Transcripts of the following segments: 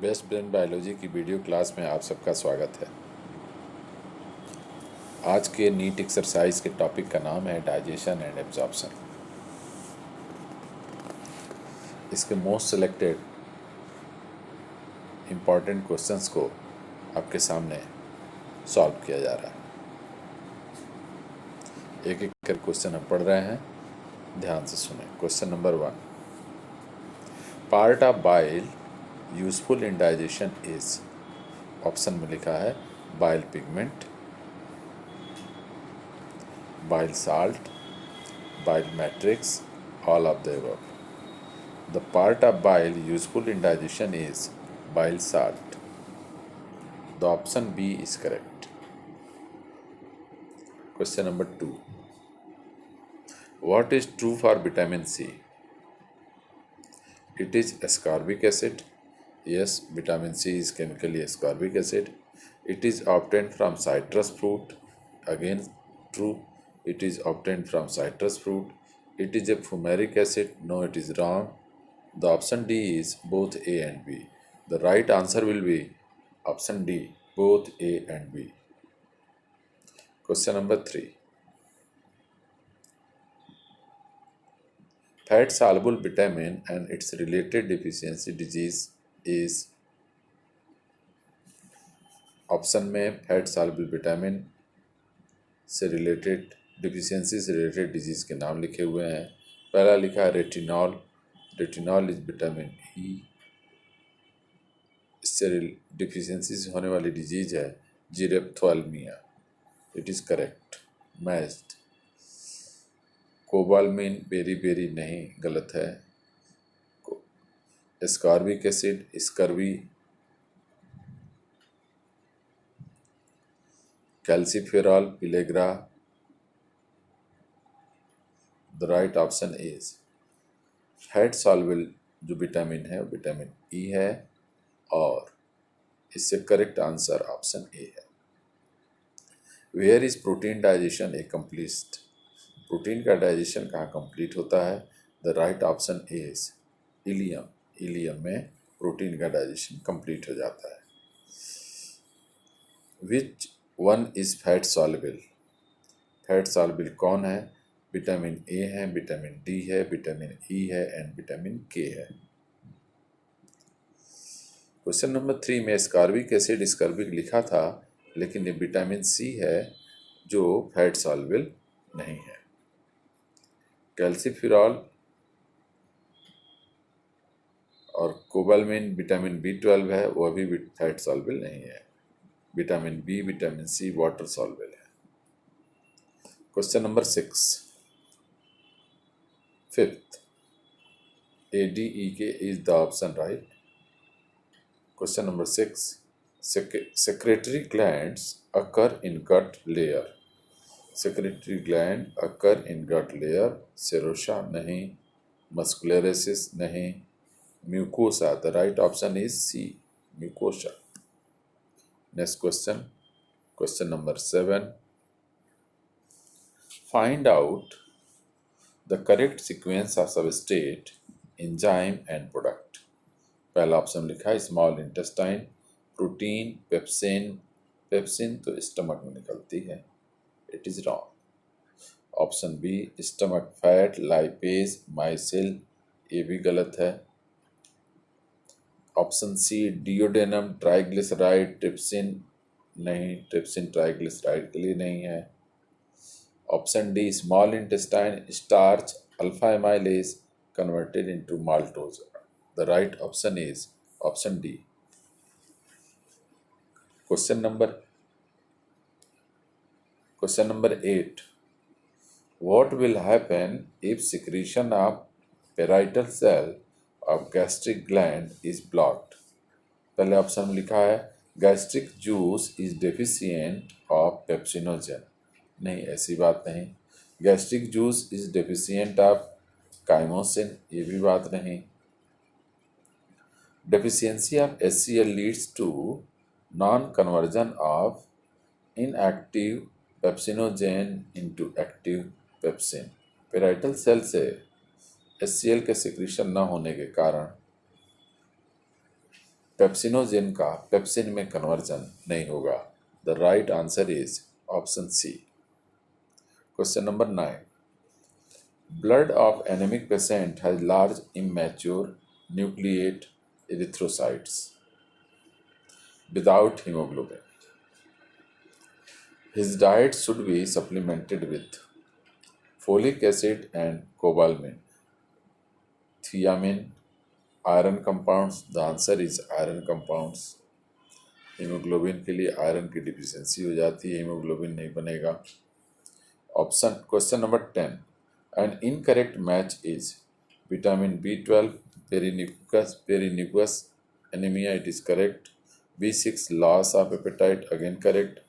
Best brain biology की video class में आप सबका स्वागत है। आज के नीट एक्सरसाइज के टॉपिक का नाम है डाइजेशन एंड एब्जॉर्प्शन। इसके मोस्ट सिलेक्टेड इम्पॉर्टेंट क्वेश्चंस को आपके सामने सॉल्व किया जा रहा है। एक एक कर क्वेश्चन हम पढ़ रहे हैं, ध्यान से सुने। Question number 1, part of bile useful in digestion is. Option में लिखा है bile pigment, bile salt, bile matrix, all of the above. The part of bile useful in digestion is bile salt. The option B is correct. Question number 2. What is true for vitamin C? It is ascorbic acid. Yes, vitamin C is chemically ascorbic acid. It is obtained from citrus fruit. Again, true. It is obtained from citrus fruit. It is a fumaric acid. No, it is wrong. The option D is both A and B. The right answer will be option D, both A and B. Question number 3. Fat soluble vitamin and its related deficiency disease is। Option में fat soluble vitamin से related deficiency से related disease के नाम लिखे हुए हैं। पहला लिखा है retinol. Retinol is vitamin E. इससे डिफिशियंसी से होने वाली डिजीज है xerophthalmia. It is correct, matched. Cobalamin बेरी नहीं, गलत है। Ascorbic acid scurvy. Calciferol pellagra. The right option is fat soluble जो विटामिन है विटामिन ई है, और इससे करेक्ट आंसर ऑप्शन ए है। Where is protein digestion a complete. Protein का डाइजेशन कहाँ कंप्लीट होता है? The right option is ileum. Ileum में प्रोटीन का डाइजेशन कंप्लीट हो जाता है। Which one is fat soluble. Fat soluble कौन है? विटामिन ए है, विटामिन डी है, विटामिन ई है एंड विटामिन के है। क्वेश्चन नंबर 3 में एस्कॉर्बिक एसिड स्कर्बिक लिखा था, लेकिन ये विटामिन सी है जो फैट सॉल्युबल नहीं है। कैल्सीफेरॉल और कोबालमिन विटामिन B12 है, वह भी फैट सॉल्युबल नहीं है। Vitamin B, vitamin C water soluble है। Question number 6, fifth, ADEK is the option, right? Question number 6, secretory glands occur in gut layer. Secretory gland occur in gut layer. Serosa नहीं, muscularis नहीं, mucosa. The right option is C, mucosa. Next question, question number 7. Find out the correct sequence of substrate, enzyme and product. पहला option लिखा है small intestine, protein, pepsin. Pepsin तो stomach में निकलती है, it is wrong. Option B stomach fat, lipase, micelle, ये भी गलत है। Option C duodenum, triglyceride, trypsin नहीं, ट्रिप्सिन ट्राइग्लिसराइड के लिए नहीं है। Option D small intestine, starch, alpha amylase converted into maltose. The right option is option D. Question number 8. What will happen if secretion of parietal cell of gastric gland is blocked? पहले option में लिखा है gastric juice is deficient of pepsinogen. नहीं, ऐसी बात नहीं। Gastric juice is deficient of chymosin, ये भी बात नहीं। Deficiency of HCl leads to non-conversion of inactive pepsinogen into active pepsin. Parietal cell से HCl के सिक्रीशन न होने के कारण पेप्सिनोजेन का पेप्सिन में कन्वर्जन नहीं होगा। The right answer is option C. Question number 9, blood of anemic patient has large immature nucleate erythrocytes without hemoglobin. His diet should be supplemented with folic acid and cobalamin, thiamine, iron compounds. The answer is iron compounds. Haemoglobin के लिए iron की deficiency हो जाती है, haemoglobin नहीं बनेगा। Option question number 10, an incorrect match is vitamin B12 pernicious anaemia, it is correct. B6 loss of appetite, again correct.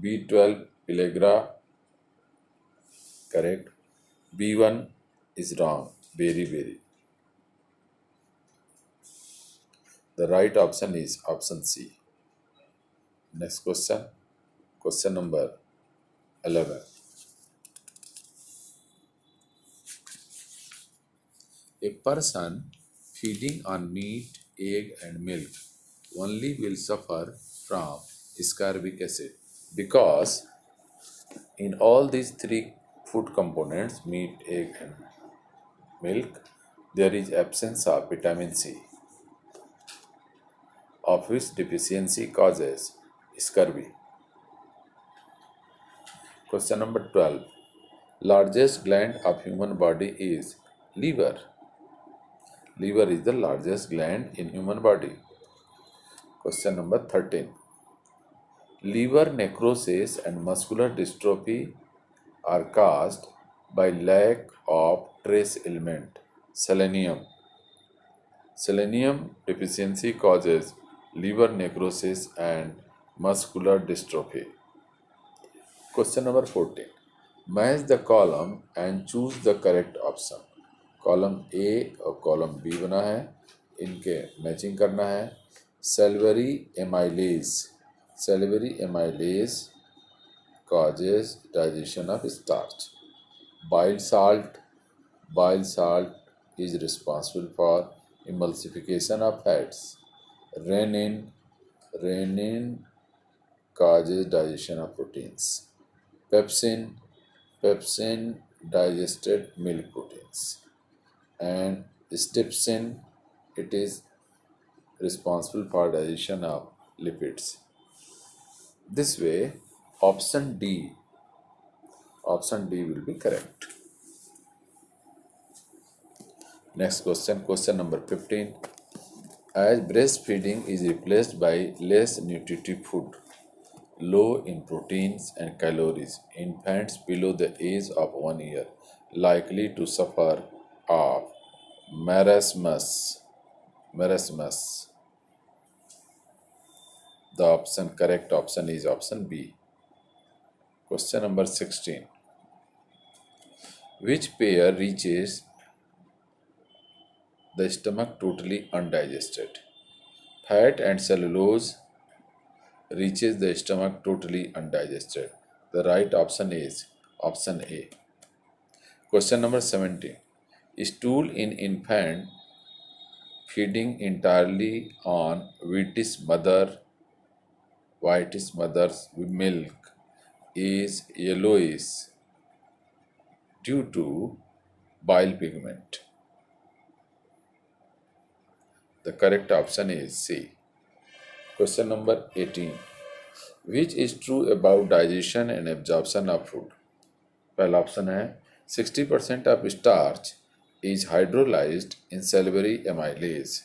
B12 pellagra, correct. B1 is wrong, berry. The right option is option C. Next question, question number 11. A person feeding on meat, egg and milk only will suffer from ascorbic acid because in all these three food components, meat, egg and milk, there is absence of vitamin C, of which deficiency causes scurvy. Question number 12. Largest gland of human body is liver. Liver is the largest gland in human body. Question number 13. Liver necrosis and muscular dystrophy are caused by lack of trace element selenium. Selenium deficiency causes liver necrosis and muscular dystrophy. Question number 14. Match the column and choose the correct option. Column A और column B बना है, इनके matching करना है। सेल्वरी amylase causes digestion of starch. Bile salt is responsible for emulsification of fats. Renin causes digestion of proteins. Pepsin digested milk proteins. And stepsin, it is responsible for digestion of lipids. This way, option D will be correct. Next question, question number 15. As breastfeeding is replaced by less nutritive food, low in proteins and calories, infants below the age of 1 year likely to suffer of marasmus. The correct option is option B. Question number 16. Which pair reaches the stomach totally undigested? Fat and cellulose reaches the stomach totally undigested. The right option is option A. Question number 17. Stool in infant feeding entirely on whitish mother's milk is yellowish due to bile pigment. The correct option is C. Question number 18. Which is true about digestion and absorption of food? पहला option है 60% of starch is hydrolyzed in salivary amylase.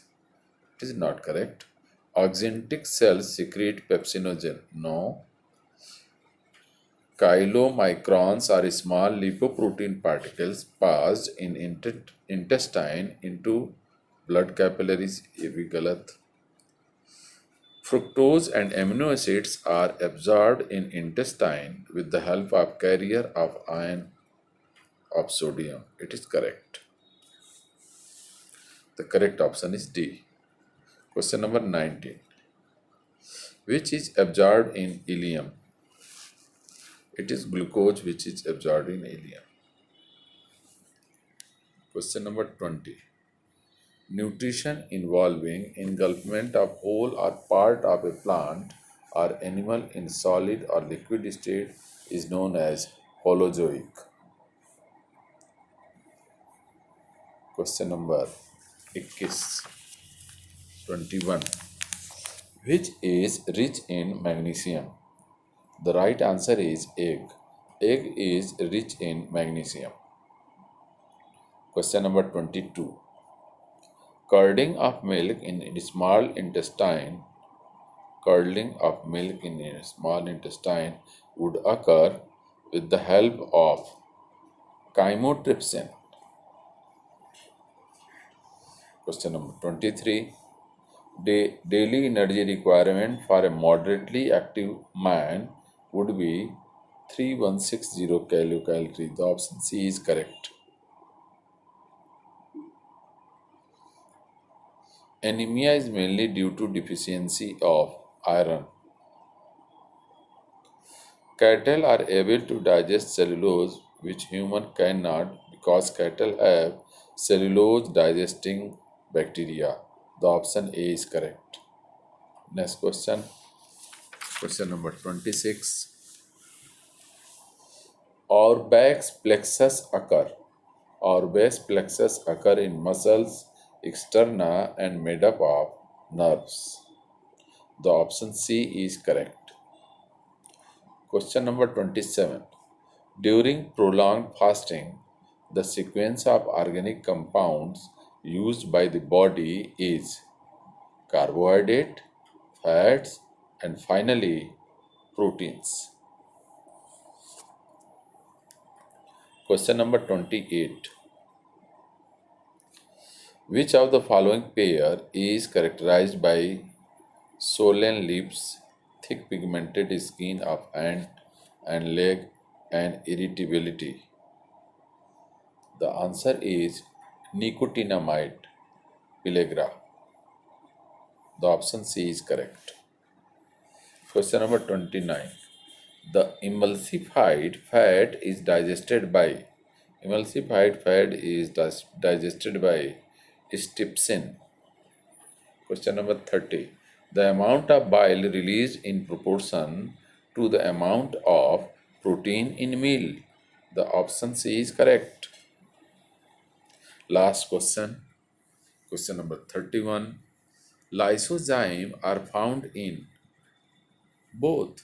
It is not correct. Oxyntic cells secrete pepsinogen. No. Chylomicrons are small lipoprotein particles passed in intestine into blood capillaries. ये भी गलत. Fructose and amino acids are absorbed in intestine with the help of carrier of ion of sodium. It is correct. The correct option is D. Question number 19. Which is absorbed in ileum? It is glucose which is absorbed in ileum. Question number 20. Nutrition involving engulfment of whole or part of a plant or animal in solid or liquid state is known as holozoic. Question number 21. Which is rich in magnesium? The right answer is egg. Egg is rich in magnesium. Question number 22. Curding of milk in small intestine, curdling of milk in a small intestine would occur with the help of chymotrypsin. Question number 23. Daily energy requirement for a moderately active man would be 3160 kilocalorie. The option C is correct. Anemia is mainly due to deficiency of iron. Cattle are able to digest cellulose, which human cannot because cattle have cellulose digesting bacteria. The option A is correct. Next question. Question number 26. Orbex plexus occur. Orbex plexus occur in muscles externa and made up of nerves. The option C is correct. Question number 27. During prolonged fasting, the sequence of organic compounds used by the body is carbohydrate, fats, and finally proteins. Question number 28. Which of the following pair is characterized by swollen lips, thick pigmented skin of hand and leg, and irritability? The answer is nicotinamide pellagra. The option C is correct. Question number 29. The emulsified fat is digested by trypsin. Question number 30. The amount of bile released in proportion to the amount of protein in meal. The option C is correct. Last question. Question number 31. Lysozyme are found in both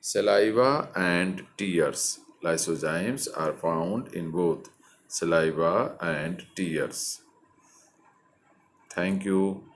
saliva and tears. Lysozymes are found in both saliva and tears. Thank you.